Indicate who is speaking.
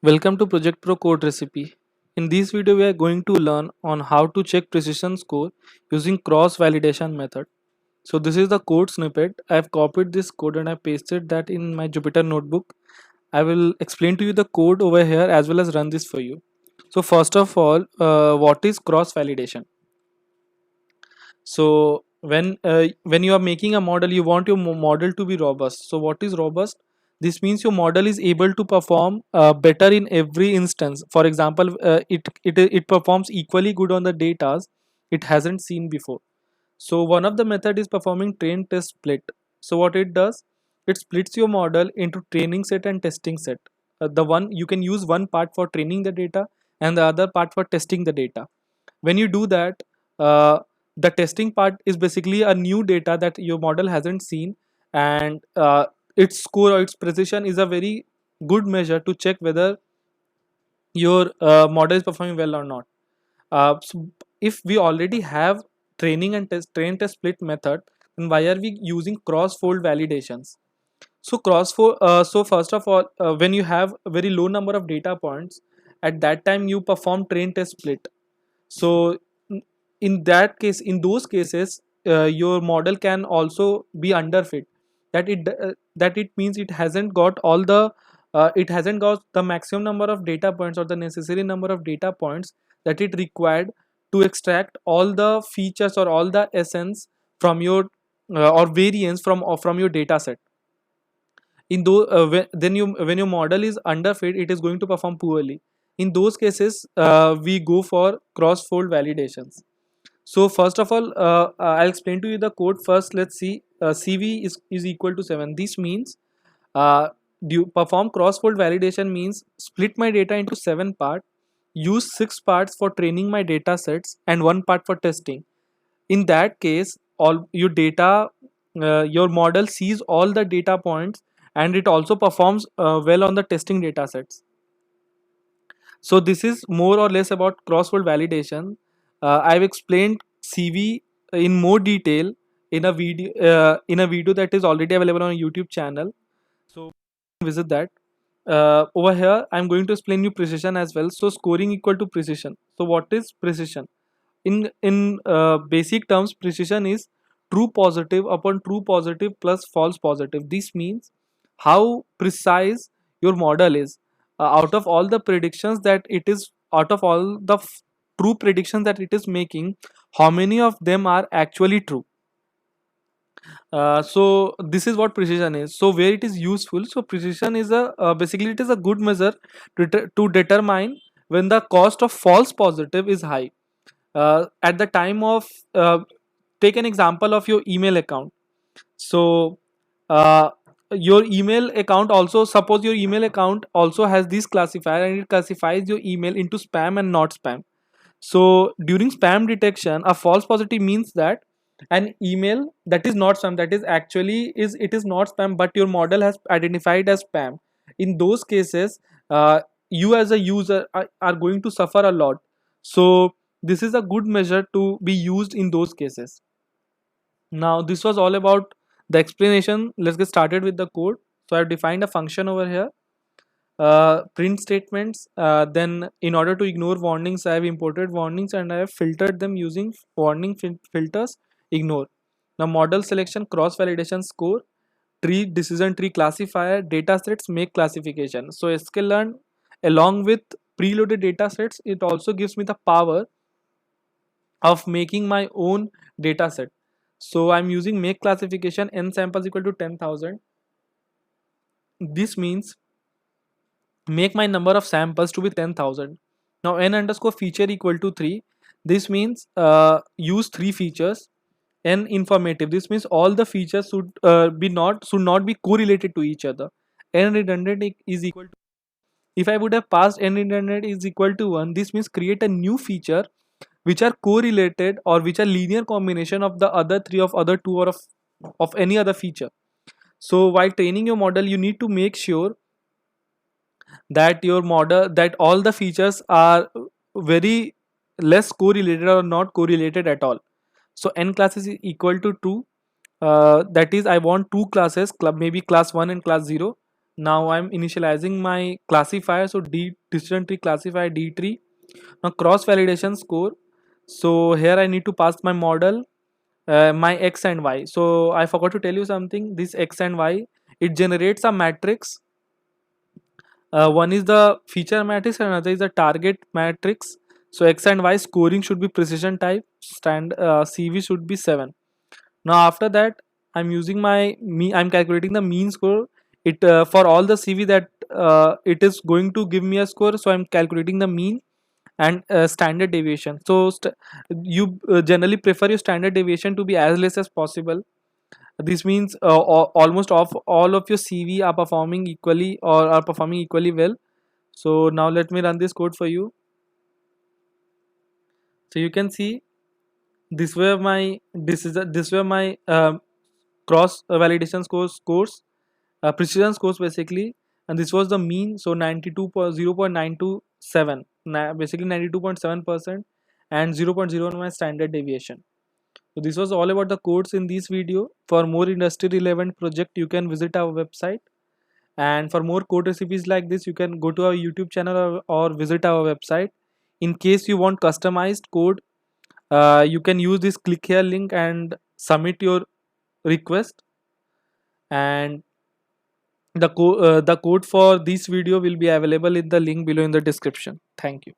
Speaker 1: Welcome to Project Pro Code Recipe. In this video we are going to learn on how to check precision score using cross validation method. So this is the code snippet. I have copied this code and I pasted that in my Jupyter notebook. I will explain to you the code over here as well as run this for you. So first of all, what is cross validation? So when you are making a model, you want your model to be robust. So what is robust? This means your model is able to perform better in every instance. For example, it performs equally good on the data it hasn't seen before. So one of the method is performing train test split. So what it does, it splits your model into training set and testing set. The one you can use one part for training the data and the other part for testing the data. When you do that, uh, the testing part is basically a new data that your model hasn't seen, and its score or its precision is a very good measure to check whether your model is performing well or not. So if we already have training and train test split method, then why are we using cross fold validations? So so first of all, when you have a very low number of data points, at that time you perform train test split. So in that case, in those cases, your model can also be underfit. That it means it hasn't got the maximum number of data points or the necessary number of data points that it required to extract all the features or all the essence from your or variance from your data set. When your model is underfit, it is going to perform poorly. In those cases, we go for cross fold validations. So first of all, I'll explain to you the code first. Let's see. CV is equal to 7. This means do perform cross fold validation means split my data into 7 parts, use 6 parts for training my data sets and 1 part for testing. In that case, all your data, your model sees all the data points and it also performs well on the testing data sets. So this is more or less about cross-fold validation. I've explained CV in more detail in a video that is already available on a YouTube channel. So visit that. Over here, I'm going to explain you precision as well. So scoring equal to precision. So what is precision? In basic terms, precision is true positive upon true positive plus false positive. This means how precise your model is. Out of all the predictions that it is out of all the true predictions that it is making, how many of them are actually true. So this is what precision is. So where it is useful, so precision is a basically it is a good measure to determine when the cost of false positive is high. At the time of take an example of your email account. So uh, your email account also, suppose your email account also has this classifier and it classifies your email into spam and not spam. So during spam detection, a false positive means that an email that is not spam, that is actually is it is not spam, but your model has identified as spam. In those cases, you as a user are going to suffer a lot. So this is a good measure to be used in those cases. Now this was all about the explanation. Let's get started with the code. So I've defined a function over here, print statements. Then in order to ignore warnings, I have imported warnings and I have filtered them using warning filters ignore. Now model selection, cross validation score, tree decision tree classifier, data sets make classification. So sklearn along with preloaded data sets, it also gives me the power of making my own data set. So I'm using make classification n samples equal to 10,000. This means make my number of samples to be 10,000. Now n underscore feature equal to 3. This means use 3 features. N informative. This means all the features should not be correlated to each other. N redundant is equal to, if I would have passed n redundant is equal to 1, this means create a new feature which are correlated or which are linear combination of the other 3 of other 2 or of any other feature. So while training your model, you need to make sure that your model, that all the features are very less correlated or not correlated at all. So n classes is equal to 2. That is, I want 2 classes, maybe class 1 and class 0. Now I'm initializing my classifier. So D decision tree classifier D tree. Now cross validation score. So here I need to pass my model, my x and y. So I forgot to tell you something. This x and y, it generates a matrix. One is the feature matrix and another is the target matrix. So x and y scoring should be precision type. CV should be 7. Now after that, I'm calculating the mean score. It for all the CV that it is going to give me a score. So I'm calculating the mean and standard deviation. So you generally prefer your standard deviation to be as less as possible. This means almost of all of your CV are performing equally or are performing equally well. So now let me run this code for you. So you can see this were my cross validation scores, precision scores basically, and this was the mean. So 0.927, basically 92.7%, and 0.01 my standard deviation. So this was all about the codes in this video. For more industry relevant project, you can visit our website, and for more code recipes like this, you can go to our YouTube channel, or visit our website. In case you want customized code, you can use this click here link and submit your request, and the code for this video will be available in the link below in the description. Thank you.